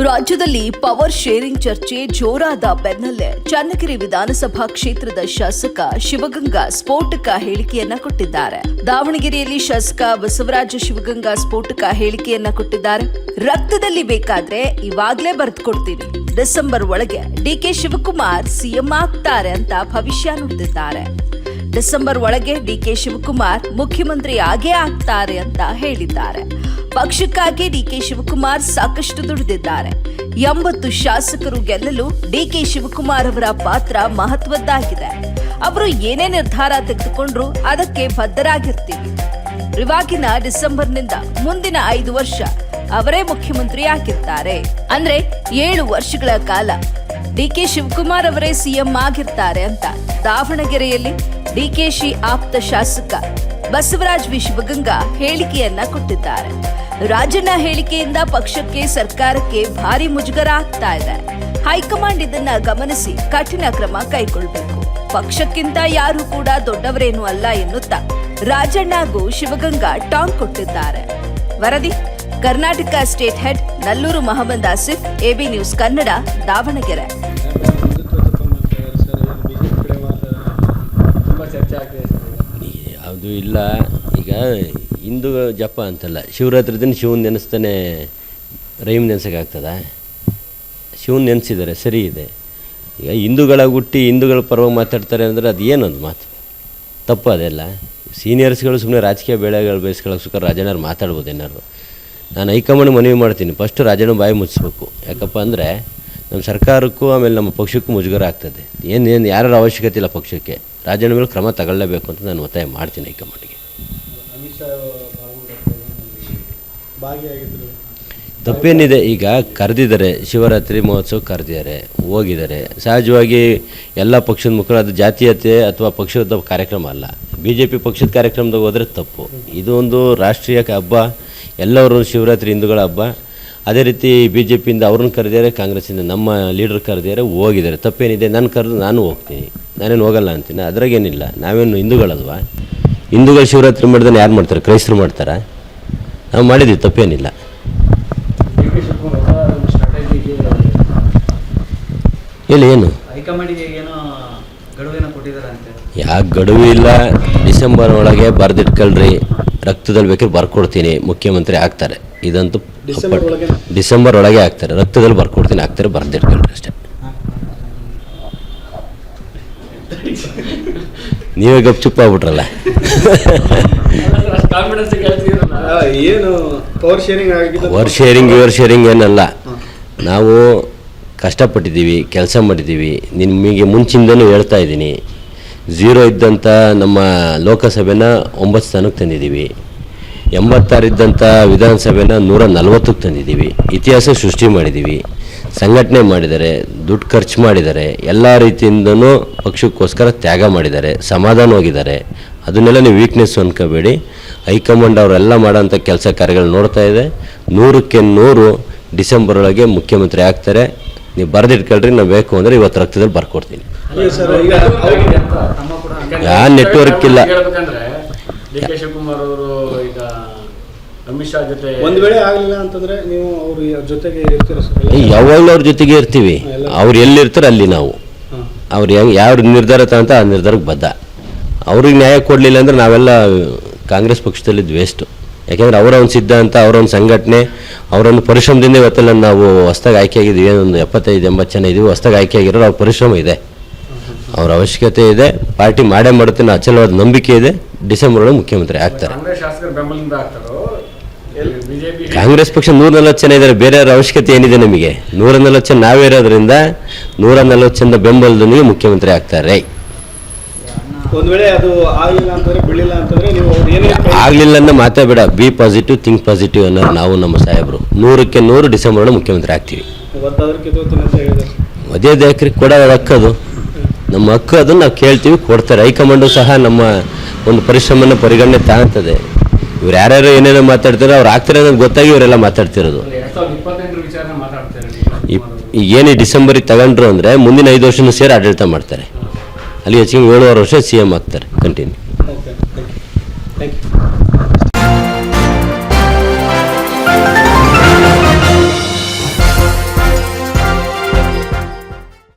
ರಾಜ್ಯದಲ್ಲಿ power sharing ಚರ್ಚೆ ಜೋರಾದ ಬೆನ್ನಲ್ಲೇ ಚನ್ನಗಿರಿ ವಿಧಾನಸಭಾ ಕ್ಷೇತ್ರದ ಶಾಸಕ ಶಿವಗಂಗಾ ಸ್ಫೋಟಕ ಹೇಳಿಕೆಯನ್ನ ಕೊಟ್ಟಿದ್ದಾರೆ. ದಾವಣಗೆರೆಯಲ್ಲಿ ಶಾಸಕ ಬಸವರಾಜ ಶಿವಗಂಗಾ ಸ್ಫೋಟಕ ಹೇಳಿಕೆಯನ್ನ ಕೊಟ್ಟಿದ್ದಾರೆ. ರಕ್ತದಲ್ಲಿ ಬೇಕಾದ್ರೆ ಇವಾಗ್ಲೇ ಬರೆದುಕೊಡ್ತೀನಿ, ಡಿಸೆಂಬರ್ ಒಳಗೆ ಡಿಕೆ ಶಿವಕುಮಾರ್ ಸಿಎಂ ಆಗ್ತಾರೆ ಅಂತ ಭವಿಷ್ಯ ನುಡಿದಿದ್ದಾರೆ. ಡಿಸೆಂಬರ್ ಒಳಗೆ ಡಿಕೆ ಶಿವಕುಮಾರ್ ಮುಖ್ಯಮಂತ್ರಿ ಆಗೇ ಆಗ್ತಾರೆ ಅಂತ ಹೇಳಿದ್ದಾರೆ. ಪಕ್ಷಕ್ಕಾಗಿ ಡಿಕೆ ಶಿವಕುಮಾರ್ ಸಾಕಷ್ಟು ದುಡಿದಿದ್ದಾರೆ. 80 ಶಾಸಕರು ಗೆಲ್ಲಲು ಡಿಕೆ ಶಿವಕುಮಾರ್ ಅವರ ಪಾತ್ರ ಮಹತ್ವದ್ದಾಗಿದೆ. ಅವರು ಏನೇ ನಿರ್ಧಾರ ತೆಗೆದುಕೊಂಡ್ರು ಅದಕ್ಕೆ ಬದ್ಧರಾಗಿರ್ತೀವಿ. ಇವಾಗಿನ ಡಿಸೆಂಬರ್ನಿಂದ ಮುಂದಿನ 5 ವರ್ಷ ಅವರೇ ಮುಖ್ಯಮಂತ್ರಿ ಆಗಿರ್ತಾರೆ. ಅಂದ್ರೆ 7 ವರ್ಷಗಳ ಕಾಲ ಡಿಕೆ ಶಿವಕುಮಾರ್ ಅವರೇ ಸಿಎಂ ಆಗಿರ್ತಾರೆ ಅಂತ ದಾವಣಗೆರೆಯಲ್ಲಿ ಡಿಕೆಶಿ ಆಪ್ತ ಶಾಸಕ ಬಸವರಾಜ ಶಿವಗಂಗಾ ಹೇಳಿಕೆಯನ್ನ ಕೊಟ್ಟಿದ್ದಾರೆ. ರಾಜಣ್ಣ ಹೇಳಿಕೆಯಿಂದ ಪಕ್ಷಕ್ಕೆ, ಸರ್ಕಾರಕ್ಕೆ ಭಾರಿ ಮುಜುಗರ ಆಗ್ತಾ ಇದೆ. ಹೈಕಮಾಂಡ್ ಇದನ್ನ ಗಮನಿಸಿ ಕಠಿಣ ಕ್ರಮ ಕೈಗೊಳ್ಳಬೇಕು. ಪಕ್ಷಕ್ಕಿಂತ ಯಾರು ಕೂಡ ದೊಡ್ಡವರೇನೂ ಅಲ್ಲ ಎನ್ನುತ್ತಾ ರಾಜಣ್ಣಗೂ ಶಿವಗಂಗಾ ಟಾಂಗ್ ಕೊಟ್ಟಿದ್ದಾರೆ. ವರದಿ Karnataka state head Nallur Mohammed Asif, AB news Kannada, Davangere. ಯಾವುದು ಇಲ್ಲ, ಈಗ ಹಿಂದೂ ಜಪ ಅಂತಲ್ಲ, ಶಿವರಾತ್ರಿ ದಿನ ಶಿವನ್ ನೆನೆಸ್ತಾನೆ ರೈಮ್ ನೆನೆಸೋಕ್ಕಾಗ್ತದ? ಶಿವನ್ ನೆನೆಸಿದ್ದಾರೆ, ಸರಿ ಇದೆ. ಈಗ ಹಿಂದೂಗಳಾಗಿ ಹುಟ್ಟಿ ಹಿಂದೂಗಳ ಪರವಾಗಿ ಮಾತಾಡ್ತಾರೆ ಅಂದರೆ ಅದು ಏನೊಂದು ಮಾತು ತಪ್ಪು. ಅದೆಲ್ಲ ಸೀನಿಯರ್ಸ್ಗಳು ಸುಮ್ಮನೆ ರಾಜಕೀಯ ಬೆಳೆಗಳು ಬೇಯಿಸ್ಕೊಳ್ಳೋಕೆ ಸುಖ ರಾಜಣ್ಣವ್ರು ಮಾತಾಡ್ಬೋದು ಏನಾದ್ರು. ನಾನು ಹೈಕಮಾಂಡ್ ಮನವಿ ಮಾಡ್ತೀನಿ, ಫಸ್ಟು ರಾಜಣ್ಣ ಬಾಯಿ ಮುಚ್ಚಿಸ್ಬೇಕು. ಯಾಕಪ್ಪ ಅಂದರೆ ನಮ್ಮ ಸರ್ಕಾರಕ್ಕೂ ಆಮೇಲೆ ನಮ್ಮ ಪಕ್ಷಕ್ಕೂ ಮುಜುಗರ ಆಗ್ತದೆ. ಏನು ಯಾರ ಅವಶ್ಯಕತೆ ಇಲ್ಲ ಪಕ್ಷಕ್ಕೆ. ರಾಜಣ್ಣ ಮೇಲೆ ಕ್ರಮ ತಗೊಳ್ಳೇಬೇಕು ಅಂತ ನಾನು ಒತ್ತಾಯ ಮಾಡ್ತೀನಿ ಹೈಕಮಾಂಡ್ಗೆ. ತಪ್ಪೇನಿದೆ? ಈಗ ಕರೆದಿದ್ದಾರೆ, ಶಿವರಾತ್ರಿ ಮಹೋತ್ಸವ ಕರೆದಿದ್ದಾರೆ, ಹೋಗಿದ್ದಾರೆ. ಸಹಜವಾಗಿ ಎಲ್ಲ ಪಕ್ಷದ ಮುಖಂಡರು, ಅದು ಜಾತೀಯತೆ ಅಥವಾ ಪಕ್ಷದ ಕಾರ್ಯಕ್ರಮ ಅಲ್ಲ. BJP ಪಕ್ಷದ ಕಾರ್ಯಕ್ರಮದಾಗ ಹೋದರೆ ತಪ್ಪು. ಇದು ಒಂದು ರಾಷ್ಟ್ರೀಯ ಹಬ್ಬ, ಎಲ್ಲರೂ ಶಿವರಾತ್ರಿ ಹಿಂದೂಗಳ ಹಬ್ಬ. ಅದೇ ರೀತಿ BJPಯಿಂದ ಅವ್ರನ್ನ ಕರೆದಿದ್ದಾರೆ, ಕಾಂಗ್ರೆಸ್ಸಿಂದ ನಮ್ಮ ಲೀಡರ್ ಕರೆದಿದ್ದಾರೆ, ಹೋಗಿದ್ದಾರೆ. ತಪ್ಪೇನಿದೆ? ನಾನು ಕರೆದು ನಾನು ಹೋಗ್ತೀನಿ, ನಾನೇನು ಹೋಗಲ್ಲ ಅಂತೀನಿ. ಅದ್ರಾಗೇನಿಲ್ಲ. ನಾವೇನು ಹಿಂದೂಗಳಲ್ವಾ? ಹಿಂದೂಗಳು ಶಿವರಾತ್ರಿ ಮಾಡಿದ್ರೆ ಯಾರು ಮಾಡ್ತಾರೆ? ಕ್ರೈಸ್ತರು ಮಾಡ್ತಾರಾ? ನಾವು ಮಾಡಿದ್ವಿ, ತಪ್ಪೇನಿಲ್ಲ. ಹೇಳಿ, ಏನು ಯಾಕೆ ಗಡುವು ಇಲ್ಲ? ಡಿಸೆಂಬರ್ ಒಳಗೆ ಬರೆದಿಟ್ಕೊಳ್ರಿ, ರಕ್ತದಲ್ಲಿ ಬೇಕಾದ್ರೆ ಬರ್ಕೊಡ್ತೀನಿ, ಮುಖ್ಯಮಂತ್ರಿ ಆಗ್ತಾರೆ. ಇದಂತೂ ಡಿಸೆಂಬರ್ ಒಳಗೆ ಆಗ್ತಾರೆ, ರಕ್ತದಲ್ಲಿ ಬರ್ಕೊಡ್ತೀನಿ, ಆಗ್ತಾರೆ, ಬರೆದಿಟ್ಕೊಳ್ರಿ ಅಷ್ಟೇ. ನೀವೇ ಗಪ್ ಚುಪ್ ಆಗ್ಬಿಟ್ರಲ್ಲ. ಪವರ್ ಶೇರಿಂಗ್ ಏನಲ್ಲ. ನಾವು ಕಷ್ಟಪಟ್ಟಿದ್ದೀವಿ, ಕೆಲಸ ಮಾಡಿದ್ದೀವಿ. ನಿಮಗೆ ಮುಂಚಿಂದನೂ ಹೇಳ್ತಾ ಇದ್ದೀನಿ, 0 ಇದ್ದಂಥ ನಮ್ಮ ಲೋಕಸಭೆನ 9 ಸ್ಥಾನಕ್ಕೆ ತಂದಿದ್ದೀವಿ. 86 ಇದ್ದಂಥ ವಿಧಾನಸಭೆನ 140ಕ್ಕೆ ತಂದಿದ್ದೀವಿ. ಇತಿಹಾಸ ಸೃಷ್ಟಿ ಮಾಡಿದ್ದೀವಿ. ಸಂಘಟನೆ ಮಾಡಿದ್ದಾರೆ, ದುಡ್ಡು ಖರ್ಚು ಮಾಡಿದ್ದಾರೆ, ಎಲ್ಲ ರೀತಿಯಿಂದನೂ ಪಕ್ಷಕ್ಕೋಸ್ಕರ ತ್ಯಾಗ ಮಾಡಿದ್ದಾರೆ, ಸಮಾಧಾನ ಹೋಗಿದ್ದಾರೆ. ಅದನ್ನೆಲ್ಲ ನೀವು ವೀಕ್ನೆಸ್ ಅನ್ಕೋಬೇಡಿ. ಹೈಕಮಾಂಡ್ ಅವರೆಲ್ಲ ಮಾಡೋಂಥ ಕೆಲಸ ಕಾರ್ಯಗಳು ನೋಡ್ತಾ ಇದೆ. 100ಕ್ಕೆ 100 ಡಿಸೆಂಬರ್ ಒಳಗೆ ಮುಖ್ಯಮಂತ್ರಿ ಆಗ್ತಾರೆ. ನೀವು ಬರೆದಿಟ್ಕೊಳ್ರಿ, ನಾವು ಬೇಕು ಅಂದರೆ ಇವತ್ತು ರಕ್ತದಲ್ಲಿ ಬರ್ಕೊಡ್ತೀನಿ. ಯಾವ ನೆಟ್ವರ್ಕ್ ಇಲ್ಲ. ಯಾವಾಗಲೂ ಅವ್ರ ಜೊತೆಗೆ ಇರ್ತೀವಿ. ಅವ್ರು ಎಲ್ಲಿರ್ತಾರೆ ಅಲ್ಲಿ ನಾವು. ಅವ್ರು ಯಾವ ನಿರ್ಧಾರ ತಗೊಂತ ಆ ನಿರ್ಧಾರಕ್ಕೆ ಬದ್ಧ. ಅವ್ರಿಗೆ ನ್ಯಾಯ ಕೊಡಲಿಲ್ಲ ಅಂದರೆ ನಾವೆಲ್ಲ ಕಾಂಗ್ರೆಸ್ ಪಕ್ಷದಲ್ಲಿದ್ದು ವೇಸ್ಟು. ಯಾಕೆಂದರೆ ಅವರೊಂದು ಸಿದ್ಧಾಂತ, ಅವರೊಂದು ಸಂಘಟನೆ, ಅವರೊಂದು ಪರಿಶ್ರಮದಿಂದ ಇವತ್ತೆಲ್ಲ ನಾವು ಹೊಸ್ದಾಗಿ ಆಯ್ಕೆಯಾಗಿದ್ದೀವಿ. ಒಂದು 75-80 ಜನ ಇದ್ದೀವಿ ಹೊಸ್ದಾಗಿ ಆಯ್ಕೆಯಾಗಿರೋರು. ಅವ್ರ ಪರಿಶ್ರಮ ಇದೆ, ಅವ್ರ ಅವಶ್ಯಕತೆ ಇದೆ. ಪಾರ್ಟಿ ಮಾಡೇ ಮಾಡುತ್ತೆ, ಅಚಲವಾದ ನಂಬಿಕೆ ಇದೆ. ಡಿಸೆಂಬರ್ ಒಳಗೆ ಮುಖ್ಯಮಂತ್ರಿ ಆಗ್ತಾರೆ. ಕಾಂಗ್ರೆಸ್ ಪಕ್ಷ 140 ಜನ ಇದ್ದಾರೆ, ಬೇರೆಯವ್ರ ಅವಶ್ಯಕತೆ ಏನಿದೆ ನಮಗೆ? 140 ಜನ ನಾವೇ ಇರೋದ್ರಿಂದ 140 ಜನದ ಬೆಂಬಲದೊಂದಿಗೆ ಮುಖ್ಯಮಂತ್ರಿ ಆಗ್ತಾರೆ. ಆಗ್ಲಿಲ್ಲ ಅನ್ನೋ ಮಾತಾ ಬೇಡ. ಬಿ ಪಾಸಿಟಿವ್, ಥಿಂಕ್ ಪಾಸಿಟಿವ್ ಅನ್ನೋರು ನಾವು, ನಮ್ಮ ಸಾಹೇಬರು. 100ಕ್ಕೆ 100 ಡಿಸೆಂಬರ್ ಒಳಗೆ ಮುಖ್ಯಮಂತ್ರಿ ಆಗ್ತೀವಿ. ಅದೇ ದೇಕ್ರಿಗೆ ಕೊಡೋ ಹಕ್ಕದು ನಮ್ಮ ಹಕ್ಕು. ಅದನ್ನು ನಾವು ಕೇಳ್ತೀವಿ, ಕೊಡ್ತಾರೆ. ಹೈಕಮಾಂಡು ಸಹ ನಮ್ಮ ಒಂದು ಪರಿಶ್ರಮನ ಪರಿಗಣನೆ ತಾಳ್ತದೆ. ಇವ್ರು ಯಾರ್ಯಾರು ಏನೇನೋ ಮಾತಾಡ್ತಾರೆ, ಅವ್ರು ಆಗ್ತಾರೆ ಅನ್ನೋದು ಗೊತ್ತಾಗಿ ಇವರೆಲ್ಲ ಮಾತಾಡ್ತಿರೋದು. ಈಗ ಏನು ಡಿಸೆಂಬರಿಗೆ ತಗೊಂಡ್ರು ಅಂದರೆ ಮುಂದಿನ 5 ವರ್ಷನೂ ಸೇರಿ ಆಡಳಿತ ಮಾಡ್ತಾರೆ. ಅಲ್ಲಿ ಹೆಚ್ಚಿಗೆ 7 ವರ್ಷ CM ಆಗ್ತಾರೆ ಕಂಟಿನ್ಯೂ.